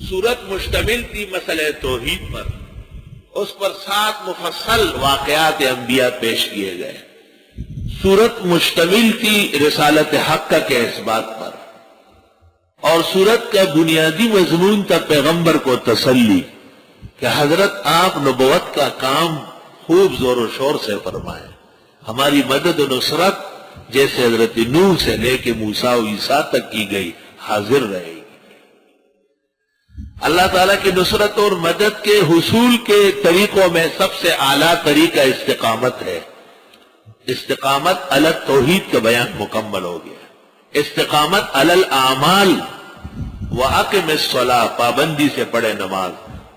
سورت مشتمل تھی مسئلہ توحید پر، اس پر 7 مفصل واقعات انبیاء پیش کیے گئے۔ سورت مشتمل تھی رسالت حق کے اس بات پر، اور سورت کا بنیادی مضمون تھا پیغمبر کو تسلی کہ حضرت آپ نبوت کا کام خوب زور و شور سے فرمائیں، ہماری مدد و نصرت جیسے حضرت نوح سے لے کے موسیٰ و عیسیٰ تک کی گئی حاضر رہے گی۔ اللہ تعالیٰ کی نصرت اور مدد کے حصول کے طریقوں میں سب سے اعلیٰ طریقہ استقامت ہے۔ استقامت علی توحید کا بیان مکمل ہو گیا۔ استقامت علی الاعمال وَأَقِمِ الصَّلَاةَ، پابندی سے پڑھے نماز،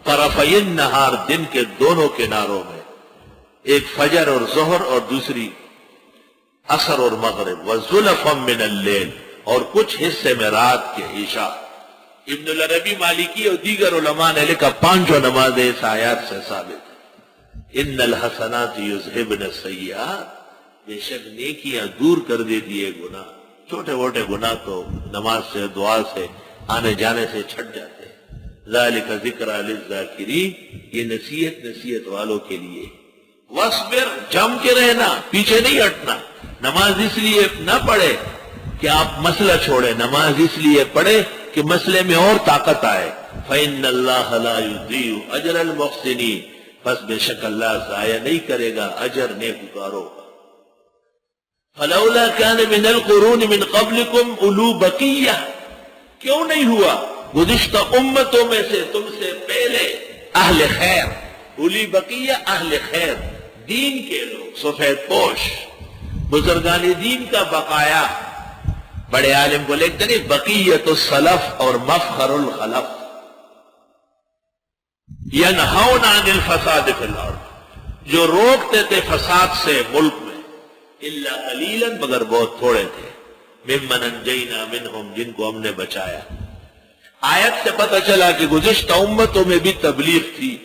طرفی النہار، دن کے دونوں کناروں میں، ایک فجر اور ظہر اور دوسری عصر اور مغرب، وَزُلَفًا مِّنَ اللَّيْلِ، اور کچھ حصے میں رات کے عشاء۔ ابن العربی مالکی اور دیگر علماء نے لکھا 5 نمازیں اس آیات سے ثابت ہیں۔ ان الحسنات یذہبن السیئات، بے شک نیکیاں دور کر دیتی ہے گناہ، چھوٹے موٹے گناہ تو نماز سے دعا سے آنے جانے سے چھٹ جاتے ہیں۔ ذالک ذکریٰ للذاکرین، یہ نصیحت والوں کے لیے۔ وَاصْبِرْ، جم کے رہنا، پیچھے نہیں ہٹنا۔ نماز اس لیے نہ پڑھے کہ آپ مسئلہ چھوڑے، نماز اس لیے پڑھے کہ مسئلے میں اور طاقت آئے۔ فَإِنَّ اللَّهَ لَا يُضِيعُ أَجْرَ الْمُحْسِنِينَ، پس بے شک اللہ ضائع نہیں کرے گا اجر نیکوکاروں کا۔ فَلَوْلَا كَانَ مِنَ الْقُرُونِ مِنْ قَبْلِكُمْ أُولُو بَقِيَّةٍ، کیوں نہیں ہوا گزشتہ امتوں میں سے تم سے پہلے اہل خیر، اولی بقیہ اہل خیر، دین کے لوگ، سفید پوش، بزرگان دین کا بقایا۔ بڑے عالم کو لکھتے ہیں بقیت السلف اور مفخر الخلف، ینہون عن الفساد فی الارض، جو روکتے تھے فساد سے ملک میں، الا قلیلا، مگر بہت تھوڑے تھے، ممن انجینا منہم، جن کو ہم نے بچایا۔ آیت سے پتہ چلا کہ گزشتہ امتوں میں بھی تبلیغ تھی،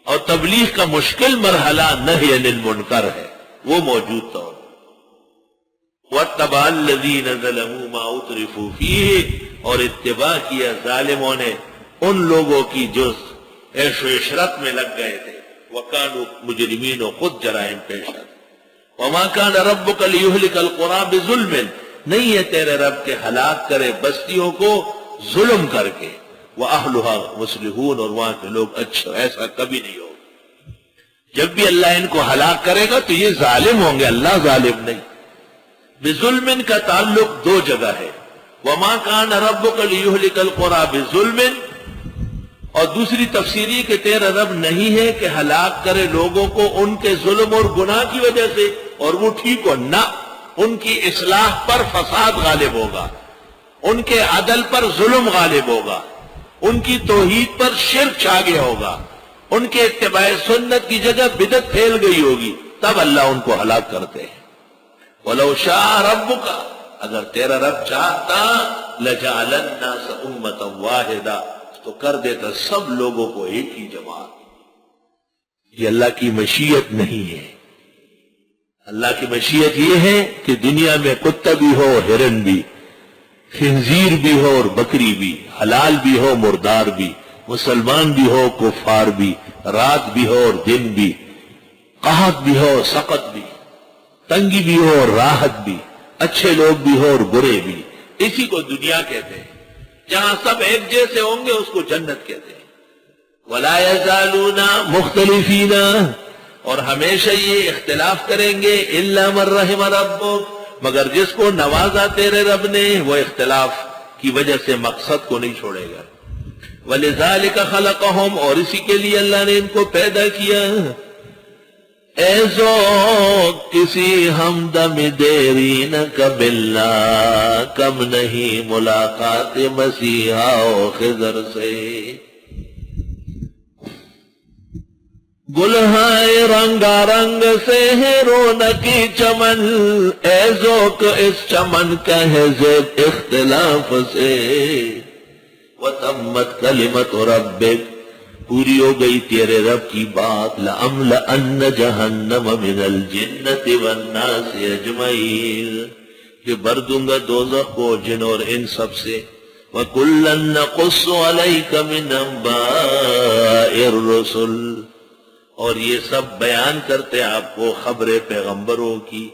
اور تبلیغ کا مشکل مرحلہ نہی عن المنکر ہے، وہ موجود تھا۔ وَاتَّبَعَ الَّذِينَ ظَلَمُوا مَا أُتْرِفُوا فِيهِ، اور اتباع کیا ظالموں نے ان لوگوں کی جو عیش و عشرت میں لگ گئے تھے، وَكَانُوا مجرمین، و خود جرائم پیشہ تھے۔ وَمَا كَانَ رَبُّكَ لِيُهْلِكَ الْقُرَىٰ بِظُلْمٍ، نہیں ہے تیرے رب کے ہلاک کرے بستیوں کو ظلم کر کے، وَأَهْلُهَا مُصْلِحُونَ، اور وہاں کے لوگ اچھے، ایسا کبھی نہیں ہوگا۔ جب بھی اللہ ان کو ہلاک کرے گا تو یہ ظالم ہوں گے، اللہ ظالم نہیں۔ بظلم کا تعلق 2 جگہ ہے، وما کان ربک لیہلک القری بظلم، اور دوسری تفسیری کہ تیرا رب نہیں ہے کہ ہلاک کرے لوگوں کو ان کے ظلم اور گناہ کی وجہ سے اور وہ ٹھیک ہو، نہ، ان کی اصلاح پر فساد غالب ہوگا، ان کے عدل پر ظلم غالب ہوگا، ان کی توحید پر شرک چھا گیا ہوگا، ان کے اتباع سنت کی جگہ بدعت پھیل گئی ہوگی، تب اللہ ان کو ہلاک کرتے ہیں۔ وَلَوْ شَاءَ رَبُّكَ، اگر تیرا رب چاہتا، لَجَعَلَ النَّاسَ أُمَّةً وَاحِدَةً، تو کر دیتا سب لوگوں کو ایک ہی جماعت۔ یہ اللہ کی مشیت نہیں ہے۔ اللہ کی مشیت یہ ہے کہ دنیا میں کتا بھی ہو، ہرن بھی، خنزیر بھی ہو اور بکری بھی، حلال بھی ہو مردار بھی، مسلمان بھی ہو کفار بھی، رات بھی ہو اور دن بھی، قحط بھی ہو سقط بھی، تنگی بھی ہو اور راحت بھی، اچھے لوگ بھی ہو اور برے بھی، اسی کو دنیا کہتے ہیں۔ جہاں سب ایک جیسے ہوں گے اس کو جنت کہتے ہیں۔ وَلَا يَزَالُونَ مُخْتَلِفِينَ، اور ہمیشہ یہ اختلاف کریں گے، إِلَّا مَن رَحِمَ رَبُّكَ، مگر جس کو نوازا تیرے رب نے، وہ اختلاف کی وجہ سے مقصد کو نہیں چھوڑے گا۔ وَلِذَلِكَ خَلَقَهُمْ، اور اسی کے لیے اللہ نے ان کو پیدا کیا۔ ایزو کسی ہمدم دیری نہ کبلا، کم نہیں ملاقات مسیحا و خضر سے۔ گلہائے رنگا رنگ سے ہے رونقی چمن، ایزوک اس چمن کا ہے زیب اختلاف سے۔ وَتَمَّتْ كَلِمَةُ رَبِّكَ، پوری ہو گئی تیرے رب کی بات، لَأَمْلَأَنَّ جَهَنَّمَ مِنَ الْجِنَّةِ وَالنَّاسِ أَجْمَعِينَ، کہ بھر دوں گا دوزخ کو جن اور ان سب سے۔ وَكُلًّا نَّقُصُّ عَلَيْكَ مِنْ أَنبَاءِ الرُّسُلِ، اور یہ سب بیان کرتے آپ کو خبریں پیغمبروں کی،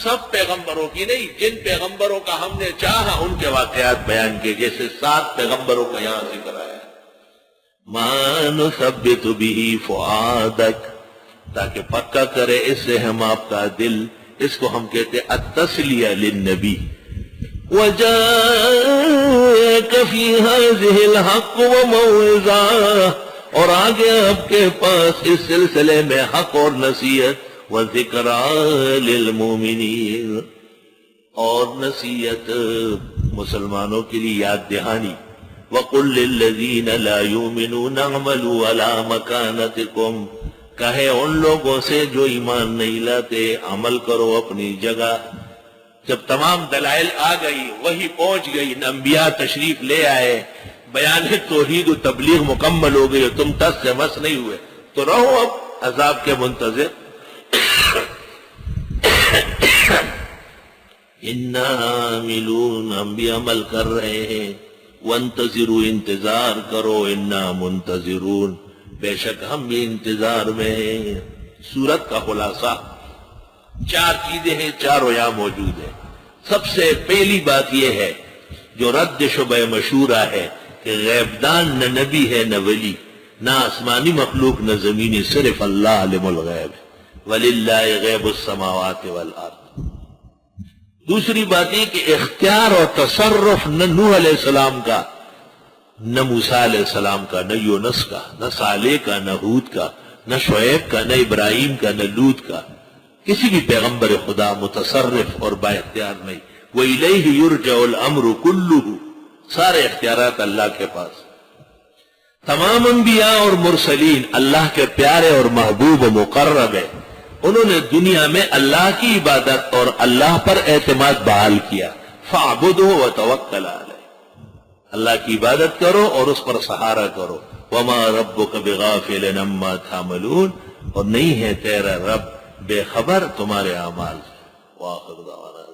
سب پیغمبروں کی نہیں، جن پیغمبروں کا ہم نے چاہا ان کے واقعات بیان کیے، جیسے 7 پیغمبروں کا یہاں ذکر آیا ہے۔ مَا نُثَبِّتُ بِهِ فُؤَادَكَ، تاکہ پکا کرے اس سے ہم آپ کا دل، اس کو ہم کہتے التسلیہ للنبی۔ وَجَاءَكَ فِي هَذِهِ الْحَقُّ وَمَوْعِظَةٌ، اور آگے آپ کے پاس اس سلسلے میں حق اور نصیحت، وَذِكْرَىٰ لِلْمُؤْمِنِينَ، اور نصیحت مسلمانوں کے لیے یاد دہانی۔ وَقُلْ لِلَّذِينَ لَا يُؤْمِنُونَ اعْمَلُوا عَلَىٰ مَكَانَتِكُمْ، کہے ان لوگوں سے جو ایمان نہیں لاتے عمل کرو اپنی جگہ۔ جب تمام دلائل آ گئی، وحی پہنچ گئی، انبیاء تشریف لے آئے، بیان توحید و تبلیغ مکمل ہو گئی، تم تس سے مس نہیں ہوئے، تو رہو اب عذاب کے منتظر۔ اِنَّا عَامِلُونَ، ہم بھی عمل کر رہے ہیں، وَانتَظِرُوا، انتظار کرو، اِنَّا مُنتَظِرُونَ، بے شک ہم بھی انتظار میں ہیں۔ سورت کا خلاصہ 4 چیزیں ہیں، چاروں یہاں موجود ہیں۔ سب سے پہلی بات یہ ہے جو رد شبہ مشہورہ ہے کہ غیب دان نہ نبی ہے نہ ولی، نہ آسمانی مخلوق نہ زمینی، صرف اللہ عالم الغیب ہے۔ وَلِلَّهِ غیب السماوات والارض۔ دوسری بات یہ کہ اختیار اور تصرف نہ نوح علیہ السلام کا، نہ موسیٰ علیہ السلام کا، نہ یونس کا، نہ صالح کا، نہ ہود کا، نہ شعیب کا، نہ ابراہیم کا، نہ لوط کا، کسی بھی پیغمبر خدا متصرف اور با اختیار نہیں۔ وَإِلَيْهِ يُرْجَعُ الْأَمْرُ كُلُّهُ، سارے اختیارات اللہ کے پاس۔ تمام انبیاء اور مرسلین اللہ کے پیارے اور محبوب و مقرب ہیں، انہوں نے دنیا میں اللہ کی عبادت اور اللہ پر اعتماد بحال کیا۔ فَاعْبُدْهُ وَتَوَكَّلْ عَلَيْهِ، اللہ کی عبادت کرو اور اس پر سہارا کرو۔ وَمَا رَبُّكَ بِغَافِلٍ عَمَّا تَعْمَلُونَ، اور نہیں ہے تیرا رب بے خبر تمہارے اعمال سے۔ وآخر دعوانا